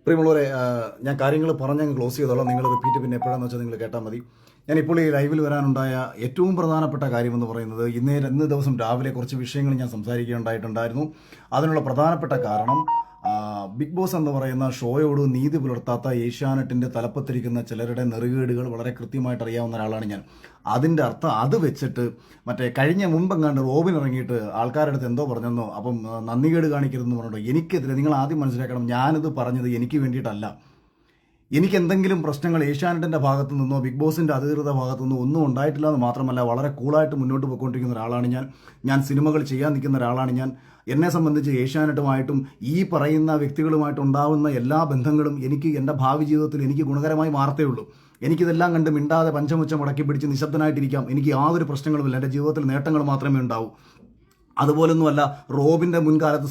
പ്രിയമുള്ളവരെ, ഞാൻ കാര്യങ്ങൾ പറഞ്ഞങ്ങ് ക്ലോസ് ചെയ്തോളാം. നിങ്ങൾ റിപ്പീറ്റ് പിന്നെ എപ്പോഴാണെന്ന് വെച്ചാൽ നിങ്ങൾ കേട്ടാൽ മതി. ഞാനിപ്പോൾ ഈ ലൈവിൽ വരാനുണ്ടായ ഏറ്റവും പ്രധാനപ്പെട്ട കാര്യമെന്ന് പറയുന്നത് ഇന്ന് ദിവസം രാവിലെ കുറച്ച് വിഷയങ്ങൾ ഞാൻ സംസാരിക്കുകയുണ്ടായിട്ടുണ്ടായിരുന്നു. അതിനുള്ള പ്രധാനപ്പെട്ട കാരണം ബിഗ് ബോസ് എന്ന് പറയുന്ന ഷോയോട് നീതി പുലർത്താത്ത ഏഷ്യാനെറ്റിൻ്റെ തലപ്പത്തിരിക്കുന്ന ചിലരുടെ നെറുകേടുകൾ വളരെ കൃത്യമായിട്ട് അറിയാവുന്ന ഒരാളാണ് ഞാൻ. അതിൻ്റെ അർത്ഥം അത് വെച്ചിട്ട് കഴിഞ്ഞ മുമ്പെങ്ങാണ്ട് റോബിൻ ഇറങ്ങിയിട്ട് ആൾക്കാരുടെ അടുത്ത് എന്തോ പറഞ്ഞെന്നോ, അപ്പം നന്ദികേട് കാണിക്കരുതെന്ന് പറഞ്ഞിട്ടോ. എനിക്കെതിരെ നിങ്ങൾ ആദ്യം മനസ്സിലാക്കണം, ഞാനിത് പറഞ്ഞത് എനിക്ക് വേണ്ടിയിട്ടല്ല. എനിക്ക് എന്തെങ്കിലും പ്രശ്നങ്ങൾ ഏഷ്യാനെറ്റിൻ്റെ ഭാഗത്തു നിന്നോ ബിഗ് ബോസിൻ്റെ അധികൃത ഭാഗത്തു നിന്നോ ഒന്നും ഉണ്ടായിട്ടില്ല എന്ന് മാത്രമല്ല, വളരെ കൂളായിട്ട് മുന്നോട്ട് പോയിക്കൊണ്ടിരിക്കുന്ന ഒരാളാണ് ഞാൻ സിനിമകൾ ചെയ്യാൻ നിൽക്കുന്ന ഒരാളാണ് ഞാൻ. എന്നെ സംബന്ധിച്ച് ഏഷ്യാനെറ്റുമായിട്ടും ഈ പറയുന്ന വ്യക്തികളുമായിട്ട് ഉണ്ടാകുന്ന എല്ലാ ബന്ധങ്ങളും എനിക്ക് എൻ്റെ ഭാവി ജീവിതത്തിൽ എനിക്ക് ഗുണകരമായി മാറത്തേ ഉള്ളൂ. എനിക്കിതെല്ലാം കണ്ട് മിണ്ടാതെ പഞ്ചമുച്ചം മുടക്കി പിടിച്ച് നിശബ്ദനായിട്ടിരിക്കാം. എനിക്ക് യാതൊരു പ്രശ്നങ്ങളുമില്ല. എൻ്റെ ജീവിതത്തിൽ നേട്ടങ്ങൾ മാത്രമേ ഉണ്ടാവൂ. അതുപോലൊന്നുമല്ല റോബിൻ്റെ മുൻകാലത്ത്